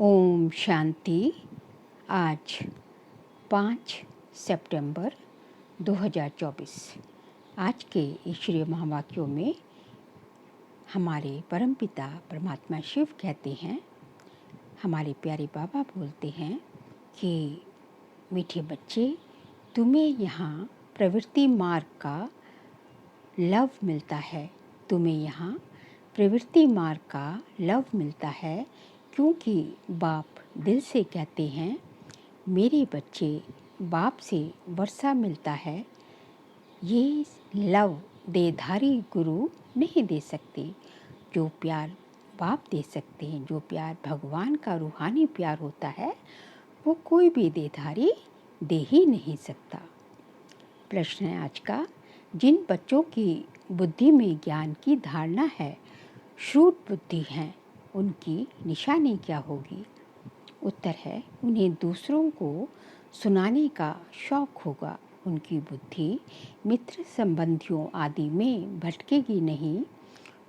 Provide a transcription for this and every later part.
ओम शांति। आज 5 सितंबर 2024। आज के ईश्वरीय महावाक्यों में हमारे परमपिता परमात्मा शिव कहते हैं, हमारे प्यारे बाबा बोलते हैं कि मीठे बच्चे, तुम्हें यहाँ प्रवृत्ति मार्ग का लव मिलता है। तुम्हें यहाँ प्रवृत्ति मार्ग का लव मिलता है क्योंकि बाप दिल से कहते हैं, मेरे बच्चे, बाप से वर्षा मिलता है। ये लव देहधारी गुरु नहीं दे सकते। जो प्यार बाप दे सकते हैं, जो प्यार भगवान का रूहानी प्यार होता है, वो कोई भी देहधारी दे ही नहीं सकता। प्रश्न है आज का, जिन बच्चों की बुद्धि में ज्ञान की धारणा है, श्रूड बुद्धि है, उनकी निशानी क्या होगी? उत्तर है, उन्हें दूसरों को सुनाने का शौक होगा। उनकी बुद्धि मित्र संबंधियों आदि में भटकेगी नहीं।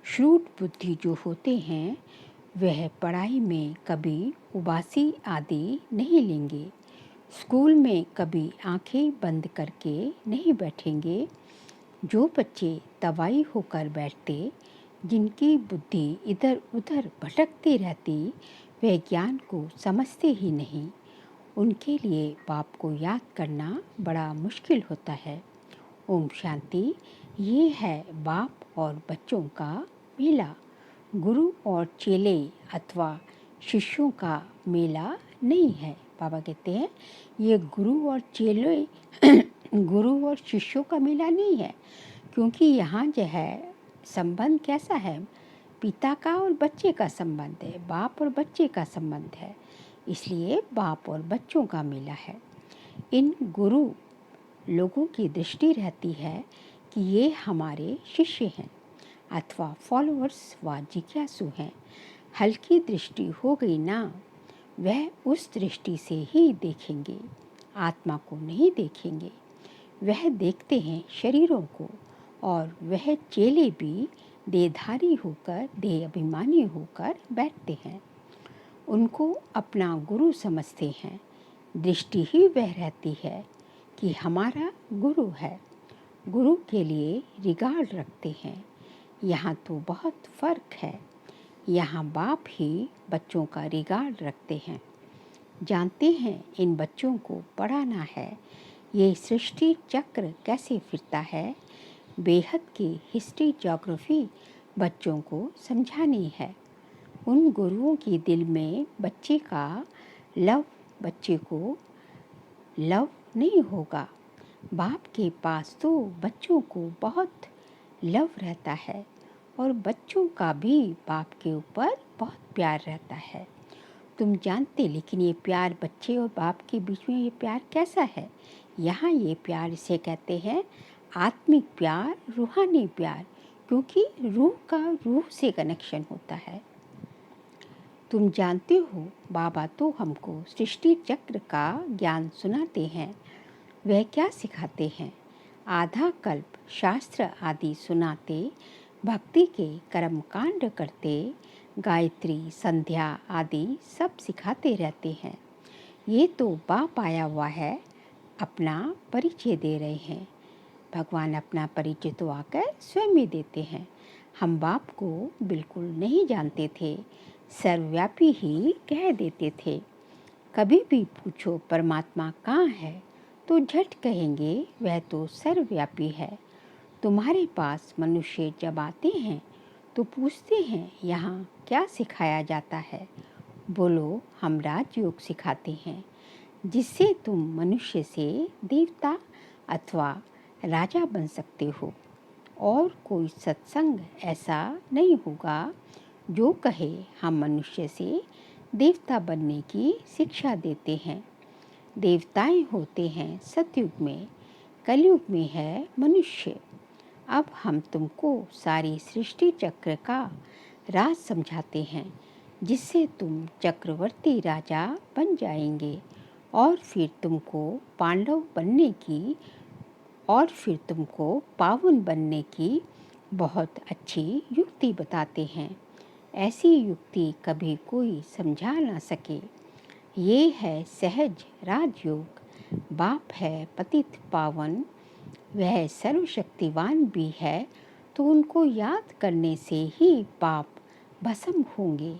श्रूड बुद्धि जो होते हैं, वह पढ़ाई में कभी उबासी आदि नहीं लेंगे। स्कूल में कभी आंखें बंद करके नहीं बैठेंगे। जो बच्चे तवाई होकर बैठते, जिनकी बुद्धि इधर उधर भटकती रहती, वे ज्ञान को समझते ही नहीं। उनके लिए बाप को याद करना बड़ा मुश्किल होता है। ओम शांति। ये है बाप और बच्चों का मेला। गुरु और चेले अथवा शिष्यों का मेला नहीं है। बाबा कहते हैं, ये गुरु और चेले गुरु और शिष्यों का मेला नहीं है, क्योंकि यहाँ जो है संबंध कैसा है, पिता का और बच्चे का संबंध है, बाप और बच्चे का संबंध है। इसलिए बाप और बच्चों का मेला है। इन गुरु लोगों की दृष्टि रहती है कि ये हमारे शिष्य हैं अथवा फॉलोअर्स व जिज्ञासु हैं। हल्की दृष्टि हो गई ना, वह उस दृष्टि से ही देखेंगे, आत्मा को नहीं देखेंगे। वह देखते हैं शरीरों को, और वह चेले भी देहधारी होकर, देह अभिमानी होकर बैठते हैं। उनको अपना गुरु समझते हैं। दृष्टि ही वह रहती है कि हमारा गुरु है। गुरु के लिए रिगार्ड रखते हैं। यहाँ तो बहुत फ़र्क है। यहाँ बाप ही बच्चों का रिगार्ड रखते हैं। जानते हैं इन बच्चों को पढ़ाना है। ये सृष्टि चक्र कैसे फिरता है, बेहद की हिस्ट्री ज्योग्राफी बच्चों को समझानी है। उन गुरुओं की दिल में बच्चे का लव, बच्चे को लव नहीं होगा। बाप के पास तो बच्चों को बहुत लव रहता है, और बच्चों का भी बाप के ऊपर बहुत प्यार रहता है। तुम जानते, लेकिन ये प्यार बच्चे और बाप के बीच में ये प्यार कैसा है? यहाँ ये प्यार इसे कहते हैं आत्मिक प्यार, रूहानी प्यार, क्योंकि रूह का रूह से कनेक्शन होता है। तुम जानते हो, बाबा तो हमको सृष्टि चक्र का ज्ञान सुनाते हैं। वह क्या सिखाते हैं? आधा कल्प शास्त्र आदि सुनाते, भक्ति के कर्म कांड करते, गायत्री संध्या आदि सब सिखाते रहते हैं। ये तो बाप आया हुआ है, अपना परिचय दे रहे हैं। भगवान अपना परिचय तो आकर स्वयं ही देते हैं। हम बाप को बिल्कुल नहीं जानते थे, सर्वव्यापी ही कह देते थे। कभी भी पूछो परमात्मा कहाँ है, तो झट कहेंगे वह तो सर्वव्यापी है। तुम्हारे पास मनुष्य जब आते हैं तो पूछते हैं, यहाँ क्या सिखाया जाता है? बोलो, हम राजयोग सिखाते हैं, जिससे तुम मनुष्य से देवता अथवा राजा बन सकते हो। और कोई सत्संग ऐसा नहीं होगा जो कहे हम मनुष्य से देवता बनने की शिक्षा देते हैं। देवताएं होते हैं सतयुग में, कलयुग में है मनुष्य। अब हम तुमको सारी सृष्टि चक्र का राज समझाते हैं, जिससे तुम चक्रवर्ती राजा बन जाएंगे, और फिर तुमको पावन बनने की बहुत अच्छी युक्ति बताते हैं। ऐसी युक्ति कभी कोई समझा ना सके। ये है सहज राजयोग। बाप है पतित पावन, वह सर्वशक्तिवान भी है, तो उनको याद करने से ही पाप भस्म होंगे।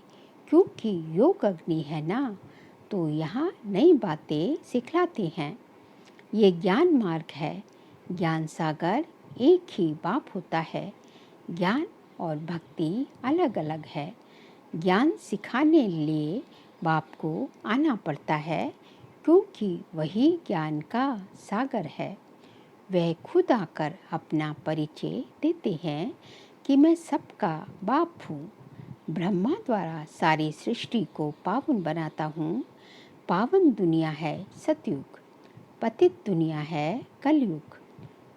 क्योंकि योग अग्नि है ना, तो यहाँ नई बातें सिखलाते हैं। ये ज्ञान मार्ग है। ज्ञान सागर एक ही बाप होता है। ज्ञान और भक्ति अलग अलग है। ज्ञान सिखाने लिए बाप को आना पड़ता है, क्योंकि वही ज्ञान का सागर है। वह खुद आकर अपना परिचय देते हैं कि मैं सबका बाप हूँ। ब्रह्मा द्वारा सारी सृष्टि को पावन बनाता हूँ। पावन दुनिया है सतयुग, पतित दुनिया है कलयुग।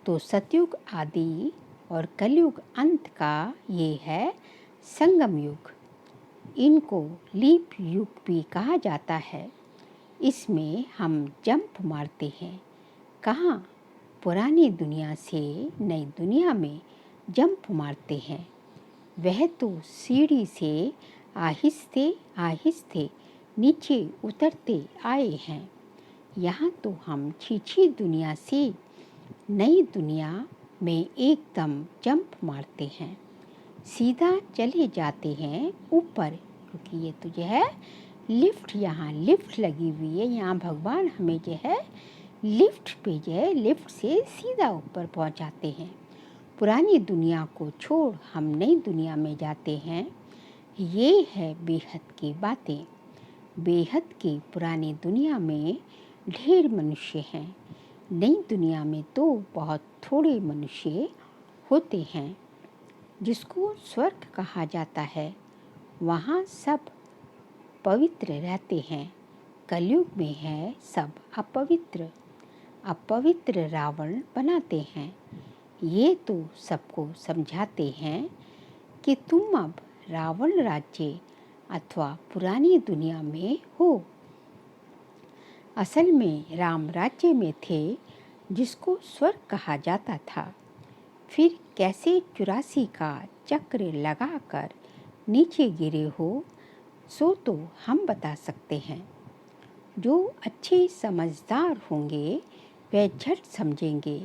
तो सतयुग आदि और कलयुग अंत का ये है संगम युग। इनको लीप युग भी कहा जाता है। इसमें हम जंप मारते हैं। कहाँ पुरानी दुनिया से नई दुनिया में जंप मारते हैं। वह तो सीढ़ी से आहिस्ते आहिस्ते नीचे उतरते आए हैं। यहाँ तो हम छीछी दुनिया से नई दुनिया में एकदम जंप मारते हैं। सीधा चले जाते हैं ऊपर, क्योंकि ये तो जो है लिफ्ट, यहाँ लिफ्ट लगी हुई है। यहाँ भगवान हमें जो है लिफ्ट पे जो है लिफ्ट से सीधा ऊपर पहुँचाते हैं। पुरानी दुनिया को छोड़ हम नई दुनिया में जाते हैं। ये है बेहद की बातें। बेहद की पुरानी दुनिया में ढेर मनुष्य हैं। नई दुनिया में तो बहुत थोड़े मनुष्य होते हैं। जिसको स्वर्ग कहा जाता है, वहाँ सब पवित्र रहते हैं। कलयुग में है सब अपवित्र। अपवित्र रावण बनाते हैं। ये तो सबको समझाते हैं कि तुम अब रावण राज्य अथवा पुरानी दुनिया में हो। असल में राम राज्य में थे, जिसको स्वर्ग कहा जाता था। फिर कैसे 84 का चक्र लगाकर नीचे गिरे हो, सो तो हम बता सकते हैं। जो अच्छे समझदार होंगे वह झट समझेंगे।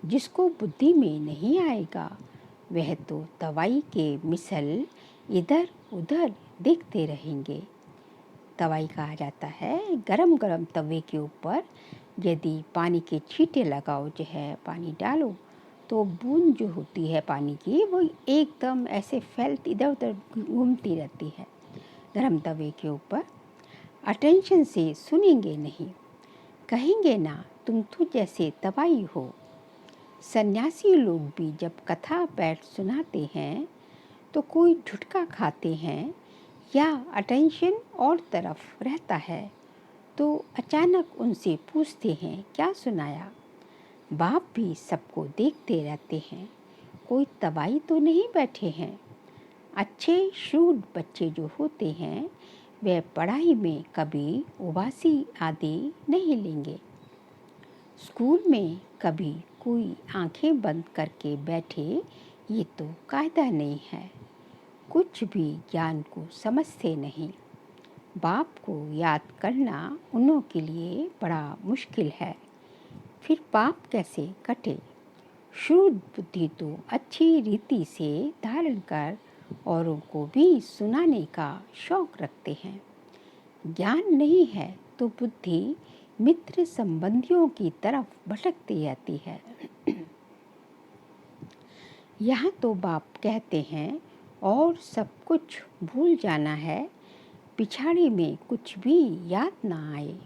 जिसको बुद्धि में नहीं आएगा, वह तो तवाई के मिसल इधर उधर देखते रहेंगे। तवाई कहा जाता है गरम गरम तवे के ऊपर यदि पानी के छींटे लगाओ, जो है पानी डालो, तो बूंद जो होती है पानी की वो एकदम ऐसे फैलती इधर उधर घूमती रहती है गरम तवे के ऊपर। अटेंशन से सुनेंगे नहीं, कहेंगे ना तुम तो जैसे तवाई हो। सन्यासी लोग भी जब कथा बैठ सुनाते हैं तो कोई झुटका खाते हैं या अटेंशन और तरफ रहता है, तो अचानक उनसे पूछते हैं क्या सुनाया। बाप भी सबको देखते रहते हैं, कोई तवाई तो नहीं बैठे हैं। अच्छे शूड बच्चे जो होते हैं, वे पढ़ाई में कभी उबासी आदि नहीं लेंगे। स्कूल में कभी कोई आंखें बंद करके बैठे, ये तो कायदा नहीं है। कुछ भी ज्ञान को समझते नहीं। बाप को याद करना उन्हों के लिए बड़ा मुश्किल है। फिर पाप कैसे कटे। शुद्ध बुद्धि तो अच्छी रीति से धारण कर औरों को भी सुनाने का शौक रखते हैं। ज्ञान नहीं है तो बुद्धि मित्र संबंधियों की तरफ भटकती रहती है। यहाँ तो बाप कहते हैं और सब कुछ भूल जाना है, पिछाड़ी में कुछ भी याद ना आए।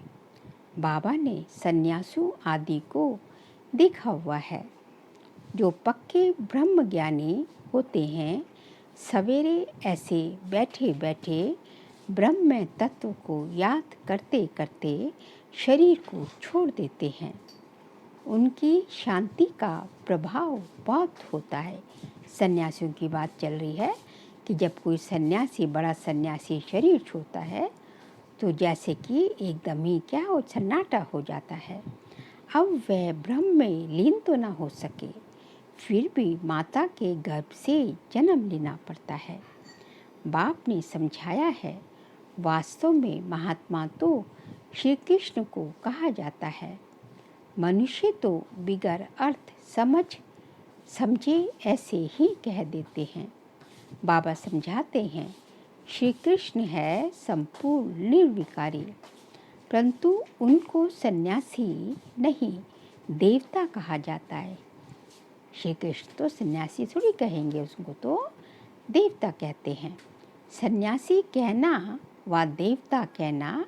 बाबा ने सन्यासु आदि को देखा हुआ है। जो पक्के ब्रह्म ज्ञानी होते हैं, सवेरे ऐसे बैठे बैठे ब्रह्म तत्व को याद करते करते शरीर को छोड़ देते हैं। उनकी शांति का प्रभाव बहुत होता है। सन्यासियों की बात चल रही है कि जब कोई सन्यासी, बड़ा सन्यासी शरीर छोड़ता है, तो जैसे कि एकदम ही क्या हो, सन्नाटा हो जाता है। अब वह ब्रह्म में लीन तो ना हो सके, फिर भी माता के गर्भ से जन्म लेना पड़ता है। बाप ने समझाया है, वास्तव में महात्मा तो श्री कृष्ण को कहा जाता है। मनुष्य तो बिगर अर्थ समझे ऐसे ही कह देते हैं। बाबा समझाते हैं, श्री कृष्ण है संपूर्ण निर्विकारी, परंतु उनको सन्यासी नहीं देवता कहा जाता है। श्री कृष्ण तो सन्यासी थोड़ी कहेंगे, उसको तो देवता कहते हैं। सन्यासी कहना व देवता कहना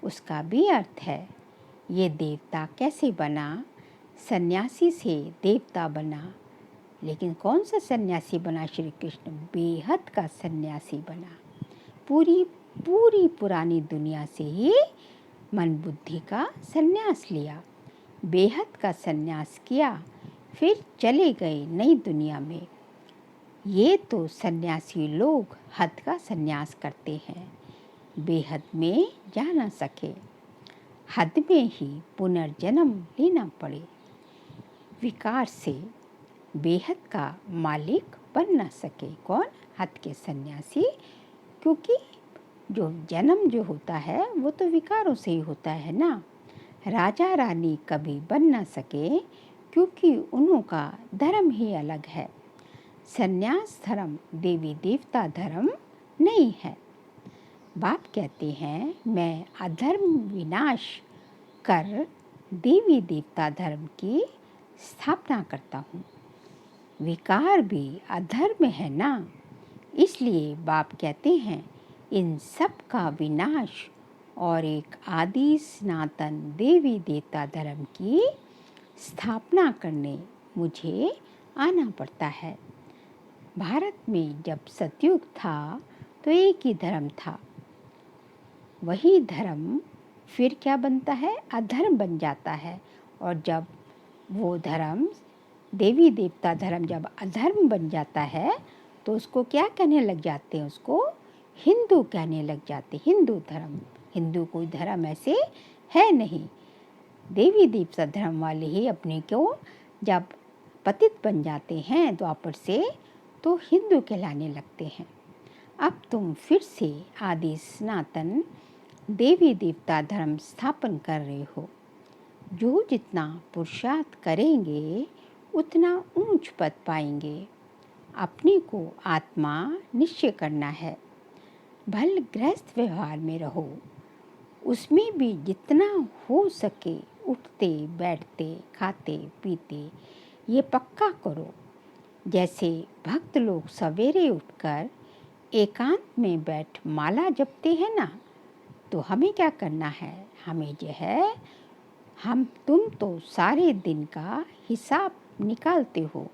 उसका भी अर्थ है। ये देवता कैसे बना? सन्यासी से देवता बना। लेकिन कौन सा सन्यासी बना श्री कृष्ण? बेहद का सन्यासी बना। पूरी पुरानी दुनिया से ही मन बुद्धि का सन्यास लिया, बेहद का सन्यास किया, फिर चले गए नई दुनिया में। ये तो सन्यासी लोग हद का सन्यास करते हैं, बेहद में जा न सके, हद में ही पुनर्जन्म लेना पड़े। विकार से बेहद का मालिक बन न सके। कौन? हद के सन्यासी। क्योंकि जो जन्म जो होता है वो तो विकारों से ही होता है ना। राजा रानी कभी बन न सके क्योंकि उनका धर्म ही अलग है। सन्यास धर्म देवी देवता धर्म नहीं है। बाप कहते हैं, मैं अधर्म विनाश कर देवी देवता धर्म की स्थापना करता हूँ। विकार भी अधर्म है ना, इसलिए बाप कहते हैं, इन सब का विनाश और एक आदि सनातन देवी देवता धर्म की स्थापना करने मुझे आना पड़ता है। भारत में जब सतयुग था तो एक ही धर्म था, वही धर्म फिर क्या बनता है? अधर्म बन जाता है। और जब वो धर्म देवी देवता धर्म जब अधर्म बन जाता है तो उसको क्या कहने लग जाते हैं? उसको हिंदू कहने लग जाते। हिंदू धर्म। हिंदू कोई धर्म ऐसे है नहीं। देवी देवता धर्म वाले ही अपने को जब पतित बन जाते हैं द्वापर से तो हिंदू कहलाने लगते हैं। अब तुम फिर से आदि सनातन देवी देवता धर्म स्थापन कर रहे हो। जो जितना पुरुषार्थ करेंगे उतना ऊंच पद पाएंगे। अपने को आत्मा निश्चय करना है। भल गृहस्थ व्यवहार में रहो, उसमें भी जितना हो सके उठते बैठते खाते पीते ये पक्का करो। जैसे भक्त लोग सवेरे उठकर एकांत में बैठ माला जपते हैं ना, तो हमें क्या करना है? हमें जो है तुम तो सारे दिन का हिसाब निकालते हो।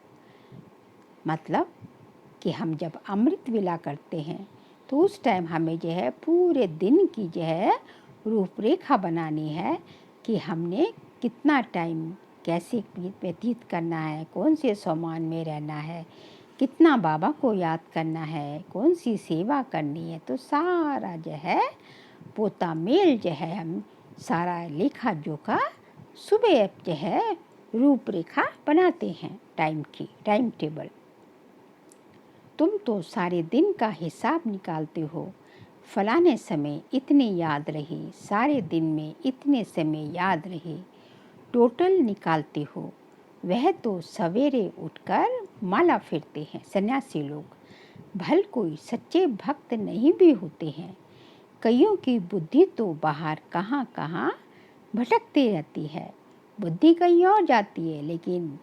मतलब कि हम जब अमृत वेला करते हैं तो उस टाइम हमें जो है पूरे दिन की जो है रूपरेखा बनानी है कि हमने कितना टाइम कैसे व्यतीत करना है, कौन से सामान में रहना है, कितना बाबा को याद करना है, कौन सी सेवा करनी है। तो सारा जो है पोता मेल जो है हम सारा लेखा जोखा सुबह जो है रूपरेखा बनाते हैं, टाइम टेबल। तुम तो सारे दिन का हिसाब निकालते हो। फलाने समय इतनी याद रही, सारे दिन में इतने समय याद रही, टोटल निकालते हो। वह तो सवेरे उठकर माला फेरते हैं सन्यासी लोग। भल कोई सच्चे भक्त नहीं भी होते हैं। कईयों की बुद्धि तो बाहर कहाँ कहाँ भटकती रहती है। बुद्धि कहीं और जाती है, लेकिन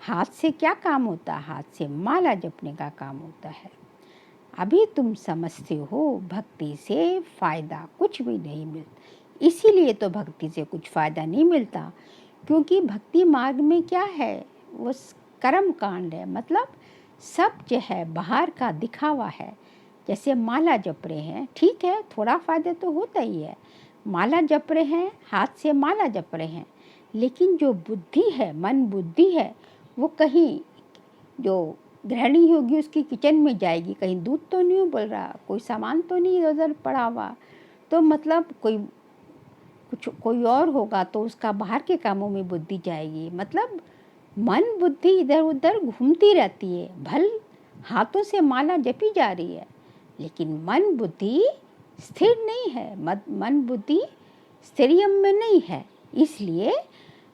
हाथ से क्या काम होता है? हाथ से माला जपने का काम होता है। अभी तुम समझते हो भक्ति से फ़ायदा कुछ भी नहीं मिलता। इसीलिए तो भक्ति से कुछ फ़ायदा नहीं मिलता, क्योंकि भक्ति मार्ग में क्या है? वो कर्म कांड है। मतलब सब जो है बाहर का दिखावा है। जैसे माला जप रहे हैं, ठीक है, थोड़ा फ़ायदा तो होता ही है। माला जप रहे हैं, हाथ से माला जप रहे हैं, लेकिन जो बुद्धि है, मन बुद्धि है, वो कहीं जो गृहिणी होगी उसकी किचन में जाएगी, कहीं दूध तो नहीं बोल रहा, कोई सामान तो नहीं इधर पड़ा हुआ, तो मतलब कोई और होगा तो उसका बाहर के कामों में बुद्धि जाएगी। मतलब मन बुद्धि इधर उधर घूमती रहती है। भल हाथों से माला जपी जा रही है, लेकिन मन बुद्धि स्थिर नहीं है, मन बुद्धि स्थिरियम में नहीं है। इसलिए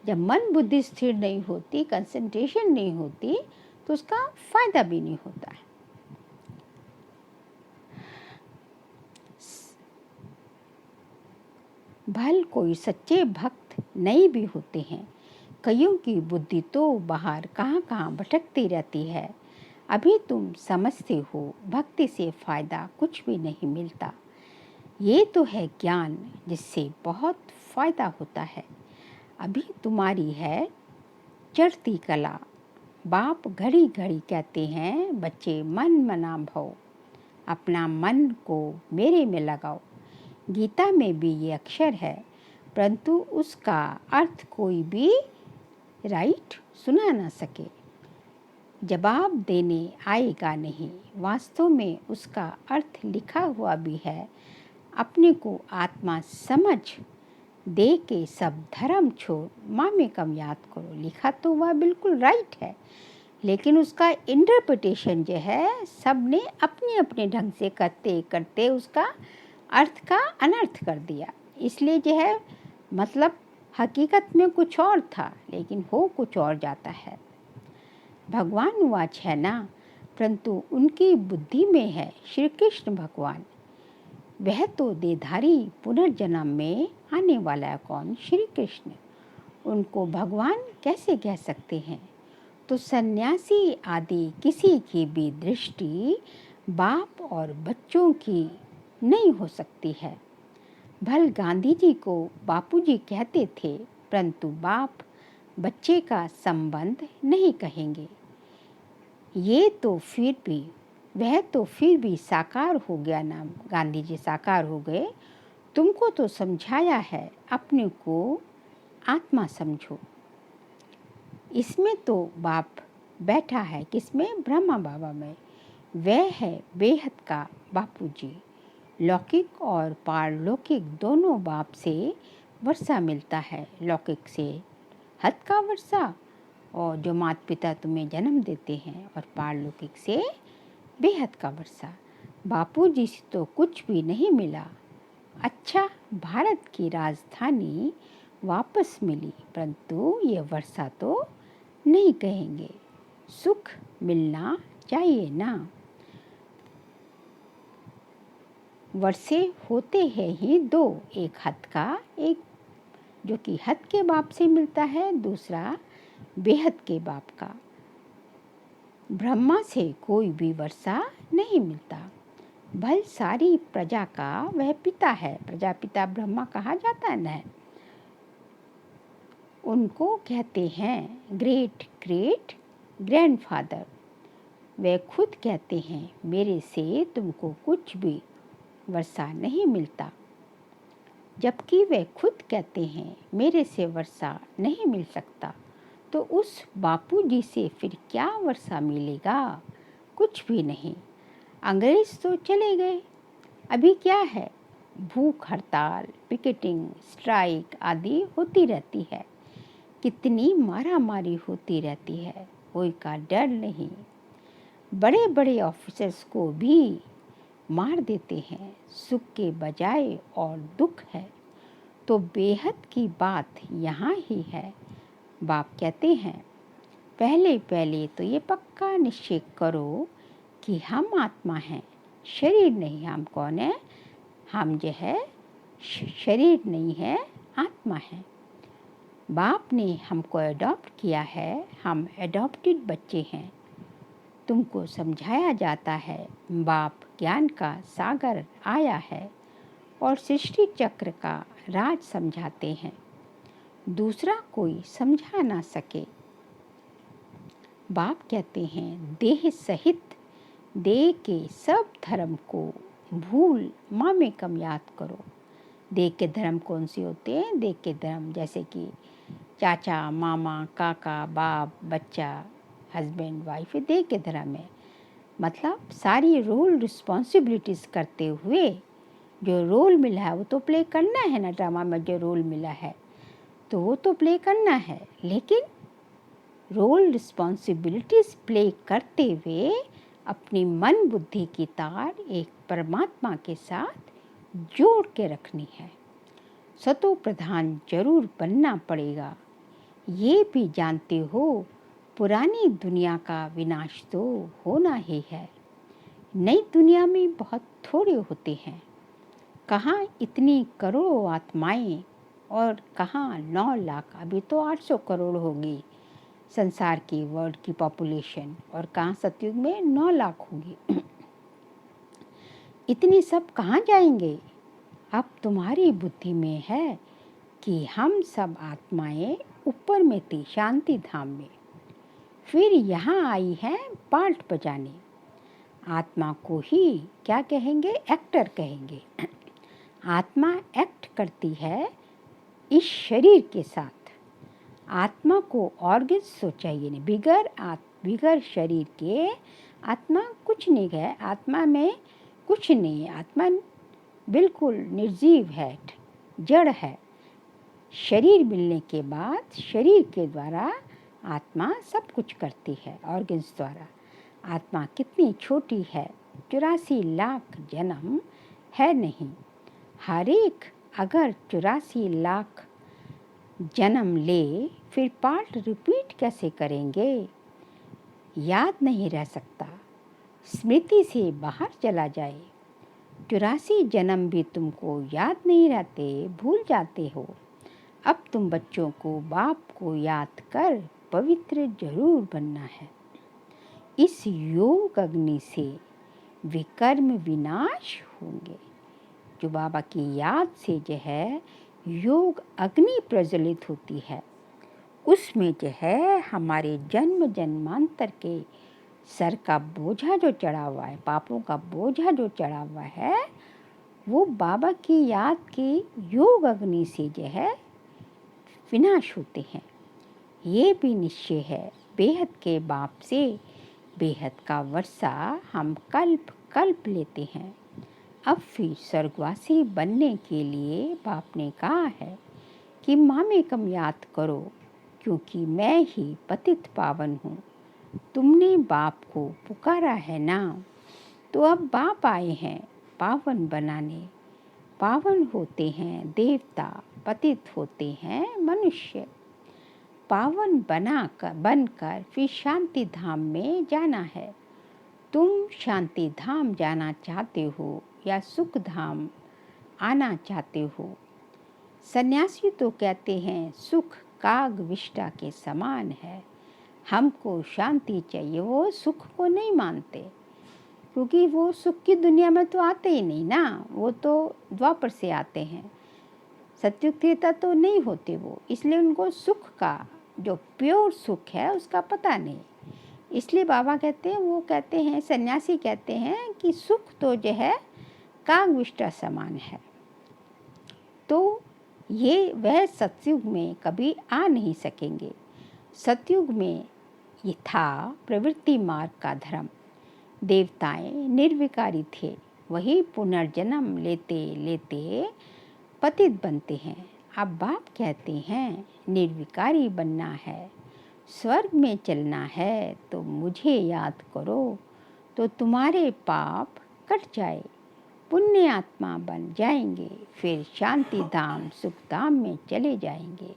जब मन बुद्धि स्थिर नहीं होती, कंसंट्रेशन नहीं होती, तो उसका फायदा भी नहीं होता है। भल कोई सच्चे भक्त नहीं भी होते हैं, कईयों की बुद्धि तो बाहर कहाँ कहाँ भटकती रहती है। अभी तुम समझते हो भक्ति से फायदा कुछ भी नहीं मिलता। ये तो है ज्ञान जिससे बहुत फायदा होता है। अभी तुम्हारी है चढ़ती कला। बाप घड़ी घड़ी कहते हैं, बच्चे मन मना भव, अपना मन को मेरे में लगाओ। गीता में भी ये अक्षर है, परंतु उसका अर्थ कोई भी राइट सुना ना सके। जवाब देने आएगा नहीं। वास्तव में उसका अर्थ लिखा हुआ भी है, अपने को आत्मा समझ दे के सब धर्म छोड़ माँ में कम याद करो। लिखा तो वह बिल्कुल राइट है, लेकिन उसका इंटरप्रिटेशन जो है सब ने अपने अपने ढंग से करते करते उसका अर्थ का अनर्थ कर दिया। इसलिए जो है मतलब हकीकत में कुछ और था, लेकिन हो कुछ और जाता है। भगवान वाच है ना, परंतु उनकी बुद्धि में है श्री कृष्ण भगवान। वह तो देहधारी पुनर्जन्म में आने वाला है कौन? श्री कृष्ण। उनको भगवान कैसे कह सकते हैं? तो सन्यासी आदि किसी की भी दृष्टि बाप और बच्चों की नहीं हो सकती है। भल गांधी जी को बापूजी कहते थे, परंतु बाप बच्चे का संबंध नहीं कहेंगे। वह तो फिर भी साकार हो गया ना, गांधी जी साकार हो गए। तुमको तो समझाया है, अपने को आत्मा समझो। इसमें तो बाप बैठा है, किसमें? ब्रह्मा बाबा में। वह है बेहद का बापूजी। लौकिक और पारलौकिक दोनों बाप से वर्षा मिलता है। लौकिक से हद का वर्षा, और जो माता पिता तुम्हें जन्म देते हैं, और पारलौकिक से बेहद का वर्षा। बापूजी से तो कुछ भी नहीं मिला। अच्छा, भारत की राजधानी वापस मिली, परंतु ये वर्षा तो नहीं कहेंगे। सुख मिलना चाहिए ना। वर्षे होते हैं ही दो, एक हद का, एक जो कि हद के बाप से मिलता है, दूसरा बेहद के बाप का। ब्रह्मा से कोई भी वर्षा नहीं मिलता। भल सारी प्रजा का वह पिता है। प्रजापिता ब्रह्मा कहा जाता है न, उनको कहते हैं ग्रेट ग्रेट ग्रैंडफादर। वे खुद कहते हैं, मेरे से तुमको कुछ भी वर्षा नहीं मिलता। जबकि वे खुद कहते हैं, मेरे से वर्षा नहीं मिल सकता, तो उस बापूजी से फिर क्या वर्षा मिलेगा? कुछ भी नहीं। अंग्रेज तो चले गए, अभी क्या है? भूख हड़ताल, पिकेटिंग, स्ट्राइक आदि होती रहती है। कितनी मारामारी होती रहती है, कोई का डर नहीं। बड़े बड़े ऑफिसर्स को भी मार देते हैं, सुख के बजाय, और दुख है। तो बेहद की बात यहाँ ही है। बाप कहते हैं, पहले पहले तो ये पक्का निश्चय करो कि हम आत्मा हैं, शरीर नहीं। हम कौन है? हम जो है शरीर नहीं है, आत्मा है। बाप ने हमको अडॉप्ट किया है, हम अडॉप्टेड बच्चे हैं। तुमको समझाया जाता है, बाप ज्ञान का सागर आया है और सृष्टि चक्र का राज समझाते हैं, दूसरा कोई समझा ना सके। बाप कहते हैं, देह सहित देह के सब धर्म को भूल माँ में कम याद करो। देह के धर्म कौन से होते हैं? देह के धर्म जैसे कि चाचा, मामा, काका, बाप, बच्चा, हस्बैंड, वाइफ, देह के धर्म है। मतलब सारी रोल रिस्पॉन्सिबिलिटीज़ करते हुए जो रोल मिला है वो तो प्ले करना है ना। ड्रामा में जो रोल मिला है तो वो तो प्ले करना है, लेकिन रोल रिस्पॉन्सिबिलिटीज़ प्ले करते हुए अपनी मन बुद्धि की तार एक परमात्मा के साथ जोड़ के रखनी है। सतो प्रधान जरूर बनना पड़ेगा, ये भी जानते हो। पुरानी दुनिया का विनाश तो होना ही है। नई दुनिया में बहुत थोड़े होते हैं। कहाँ इतनी करोड़ों आत्माएं और कहाँ 9 लाख, अभी तो 800 करोड़ होगी संसार की वर्ल्ड की पॉपुलेशन, और कहाँ सतयुग में 9 लाख होगी। इतने सब कहाँ जाएंगे? अब तुम्हारी बुद्धि में है कि हम सब आत्माएं ऊपर में थी शांति धाम में, फिर यहाँ आई हैं पार्ट बजाने। आत्मा को ही क्या कहेंगे? एक्टर कहेंगे। आत्मा एक्ट करती है इस शरीर के साथ। आत्मा को ऑर्गन्स तो चाहिए नहीं, बिगर शरीर के आत्मा कुछ नहीं है। आत्मा में कुछ नहीं, आत्मा बिल्कुल निर्जीव है, जड़ है। शरीर मिलने के बाद शरीर के द्वारा आत्मा सब कुछ करती है, ऑर्गन्स द्वारा। आत्मा कितनी छोटी है, 84 लाख जन्म है नहीं। हर एक अगर 84 लाख जन्म ले, फिर पार्ट रिपीट कैसे करेंगे? याद नहीं रह सकता, स्मृति से बाहर चला जाए। 84 जन्म भी तुमको याद नहीं रहते, भूल जाते हो। अब तुम बच्चों को बाप को याद कर पवित्र जरूर बनना है। इस योग अग्नि से विकर्म विनाश होंगे। जो बाबा की याद से जो है योग अग्नि प्रज्वलित होती है, उसमें जो है हमारे जन्म जन्मांतर के सर का बोझा जो चढ़ा हुआ है, पापों का बोझा जो चढ़ा हुआ है, वो बाबा की याद की योग अग्नि से जो है विनाश होते हैं। ये भी निश्चय है बेहद के बाप से बेहद का वर्षा हम कल्प कल्प लेते हैं। अब फिर स्वर्गवासी बनने के लिए बाप ने कहा है कि मामे कम याद करो, क्योंकि मैं ही पतित पावन हूँ। तुमने बाप को पुकारा है ना, तो अब बाप आए हैं पावन बनाने। पावन होते हैं देवता, पतित होते हैं मनुष्य। पावन बनकर फिर शांति धाम में जाना है। तुम शांति धाम जाना चाहते हो या सुख धाम आना चाहते हो? सन्यासी तो कहते हैं सुख काग विष्टा के समान है, हमको शांति चाहिए। वो सुख को नहीं मानते, क्योंकि वो सुख की दुनिया में तो आते ही नहीं ना, वो तो द्वापर से आते हैं, सत्युग त्रेता तो नहीं होते वो, इसलिए उनको सुख का जो प्योर सुख है उसका पता नहीं। इसलिए बाबा कहते हैं, वो कहते हैं, सन्यासी कहते हैं कि सुख तो जो है कागविष्टा समान है। तो ये वह सतयुग में कभी आ नहीं सकेंगे। सतयुग में ये था प्रवृत्ति मार्ग का धर्म। देवताएं निर्विकारी थे, वही पुनर्जन्म लेते लेते पतित बनते हैं। अब बाप कहते हैं निर्विकारी बनना है, स्वर्ग में चलना है, तो मुझे याद करो, तो तुम्हारे पाप कट जाए, पुण्य आत्मा बन जाएंगे। फिर शांति धाम सुख धाम में चले जाएंगे।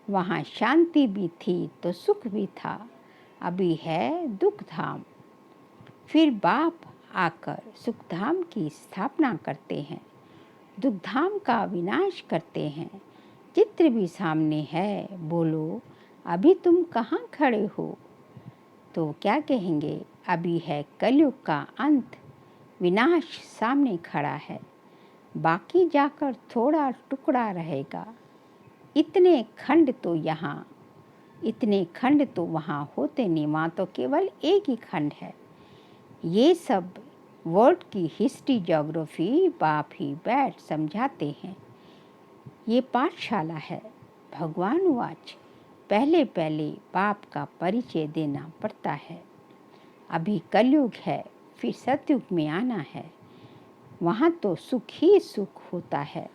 वहाँ शांति भी थी तो सुख भी था, अभी है दुख धाम। फिर बाप आकर सुख धाम की स्थापना करते हैं, दुख धाम का विनाश करते हैं। चित्र भी सामने है, बोलो अभी तुम कहाँ खड़े हो? तो क्या कहेंगे? अभी है कलयुग का अंत, विनाश सामने खड़ा है, बाकी जाकर थोड़ा टुकड़ा रहेगा। इतने खंड तो यहाँ, इतने खंड तो वहाँ होते नहीं, वहाँ तो केवल एक ही खंड है। ये सब वर्ल्ड की हिस्ट्री ज्योग्राफी बाप ही बैठ समझाते हैं। ये पाठशाला है। भगवान वाच पहले पहले बाप का परिचय देना पड़ता है। अभी कलयुग है, फिर सतयुग में आना है, वहाँ तो सुख ही सुख होता है।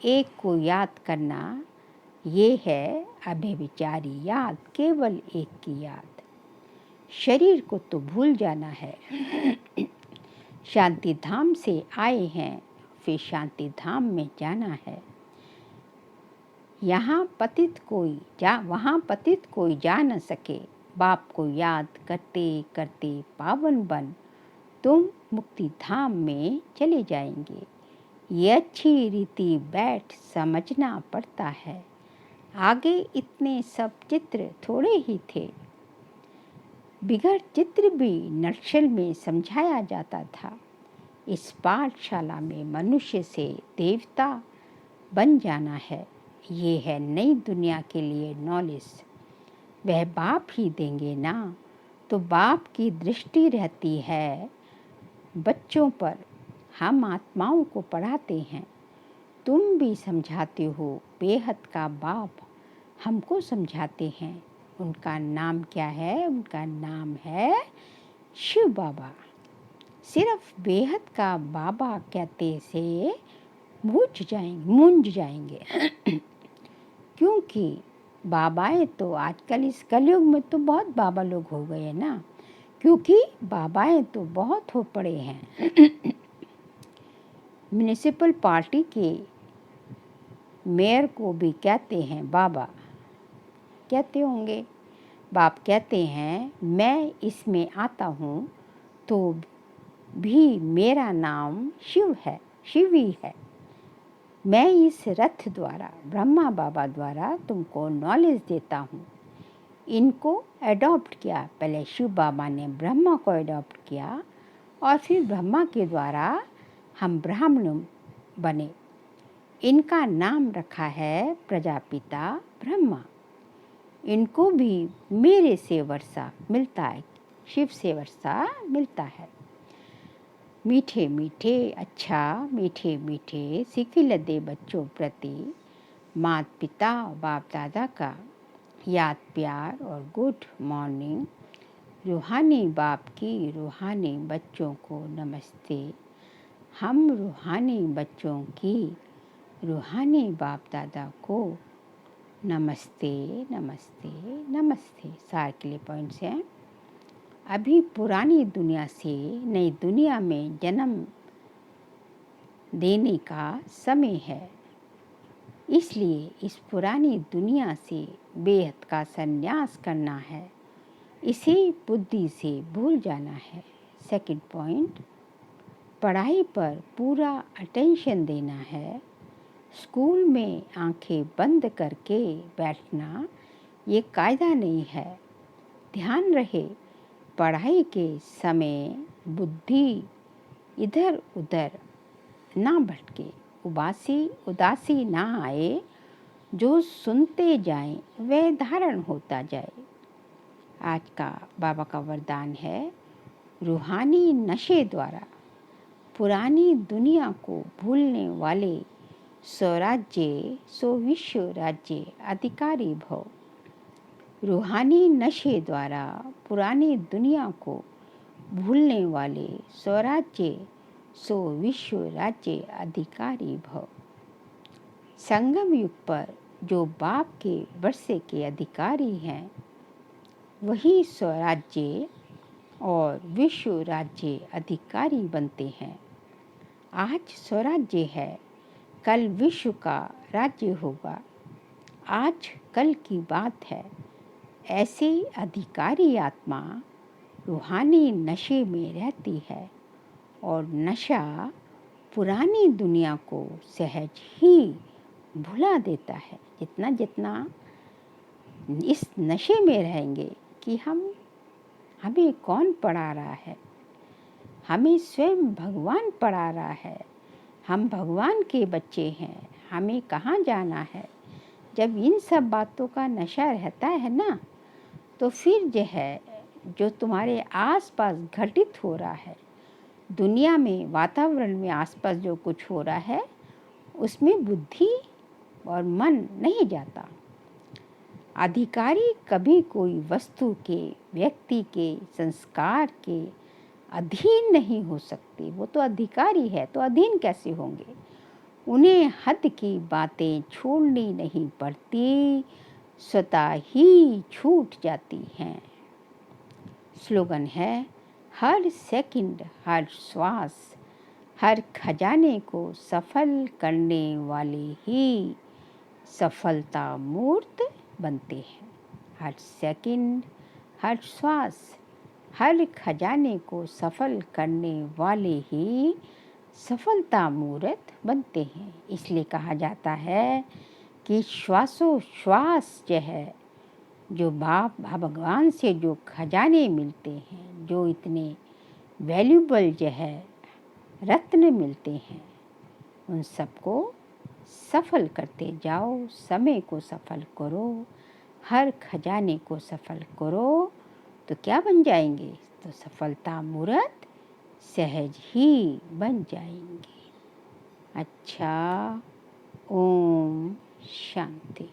एक को याद करना ये है अभ्यविचारी याद, केवल एक की याद। शरीर को तो भूल जाना है। शांति धाम से आए हैं, फिर शांति धाम में जाना है। वहाँ पतित कोई जा न सके। बाप को याद करते करते पावन बन तुम मुक्ति धाम में चले जाएंगे। ये अच्छी रीति बैठ समझना पड़ता है। आगे इतने सब चित्र थोड़े ही थे। बिगड़ चित्र भी नक्शल में समझाया जाता था। इस पाठशाला में मनुष्य से देवता बन जाना है। ये है नई दुनिया के लिए नॉलेज। वह बाप ही देंगे ना, तो बाप की दृष्टि रहती है बच्चों पर। हम आत्माओं को पढ़ाते हैं, तुम भी समझाते हो। बेहद का बाप हमको समझाते हैं। उनका नाम क्या है? उनका नाम है शिव बाबा। सिर्फ बेहद का बाबा कहते से मूंझ जाएंगे क्योंकि बाबाएं तो आजकल इस कलयुग में तो बहुत बाबा लोग हो गए हैं ना, क्योंकि बाबाएं तो बहुत हो पड़े हैं। म्युनिसिपल पार्टी के मेयर को भी कहते हैं बाबा, कहते होंगे। बाप कहते हैं मैं इसमें आता हूँ तो भी मेरा नाम शिवी है। मैं इस रथ द्वारा, ब्रह्मा बाबा द्वारा तुमको नॉलेज देता हूँ। इनको अडॉप्ट किया। पहले शिव बाबा ने ब्रह्मा को अडॉप्ट किया और फिर ब्रह्मा के द्वारा हम ब्राह्मण बने। इनका नाम रखा है प्रजापिता ब्रह्मा। इनको भी मेरे से वर्षा मिलता है, शिव से वर्षा मिलता है। मीठे मीठे सिखिल दे बच्चों प्रति माता पिता बाप दादा का याद प्यार और गुड मॉर्निंग। रूहानी बाप की रूहानी बच्चों को नमस्ते। हम रूहानी बच्चों की रूहानी बाप दादा को नमस्ते नमस्ते नमस्ते। सार के लिए पॉइंट्स हैं। अभी पुरानी दुनिया से नई दुनिया में जन्म देने का समय है। इसलिए इस पुरानी दुनिया से बेहद का संन्यास करना है। इसे बुद्धि से भूल जाना है। सेकंड पॉइंट, पढ़ाई पर पूरा अटेंशन देना है। स्कूल में आंखें बंद करके बैठना ये कायदा नहीं है। ध्यान रहे पढ़ाई के समय बुद्धि इधर उधर ना भटके, उदासी ना आए। जो सुनते जाएं वह धारण होता जाए। आज का बाबा का वरदान है, रूहानी नशे द्वारा पुरानी दुनिया को भूलने वाले स्वराज्य सो विश्व राज्य अधिकारी भव। रूहानी नशे द्वारा पुरानी दुनिया को भूलने वाले स्वराज्य सो विश्व राज्य अधिकारी भव। संगम युग पर जो बाप के वर्षे के अधिकारी हैं वही स्वराज्य और विश्व राज्य अधिकारी बनते हैं। आज स्वराज्य है, कल विश्व का राज्य होगा। आज कल की बात है। ऐसे अधिकारी आत्मा रूहानी नशे में रहती है और नशा पुरानी दुनिया को सहज ही भुला देता है। जितना जितना इस नशे में रहेंगे कि हमें कौन पढ़ा रहा है, हमें स्वयं भगवान पढ़ा रहा है, हम भगवान के बच्चे हैं, हमें कहाँ जाना है। जब इन सब बातों का नशा रहता है ना, तो फिर जो तुम्हारे आसपास घटित हो रहा है, दुनिया में वातावरण में आसपास जो कुछ हो रहा है, उसमें बुद्धि और मन नहीं जाता। अधिकारी कभी कोई वस्तु के, व्यक्ति के, संस्कार के अधीन नहीं हो सकते। वो तो अधिकारी है, तो अधीन कैसे होंगे। उन्हें हद की बातें छोड़नी नहीं पड़ती, स्वतः ही छूट जाती हैं। स्लोगन है, हर सेकंड, हर श्वास, हर खजाने को सफल करने वाले ही सफलता मूर्त बनते हैं। हर सेकंड, हर श्वास, हर खजाने को सफल करने वाले ही सफलता मूर्त बनते हैं। इसलिए कहा जाता है कि श्वासोश्वास जो है, जो भगवान से जो खजाने मिलते हैं, जो इतने वैल्यूबल जो है रत्न मिलते हैं, उन सबको सफल करते जाओ। समय को सफल करो, हर खजाने को सफल करो, तो क्या बन जाएंगे? तो सफलता मूर्त सहज ही बन जाएंगे। अच्छा, ओम शांति।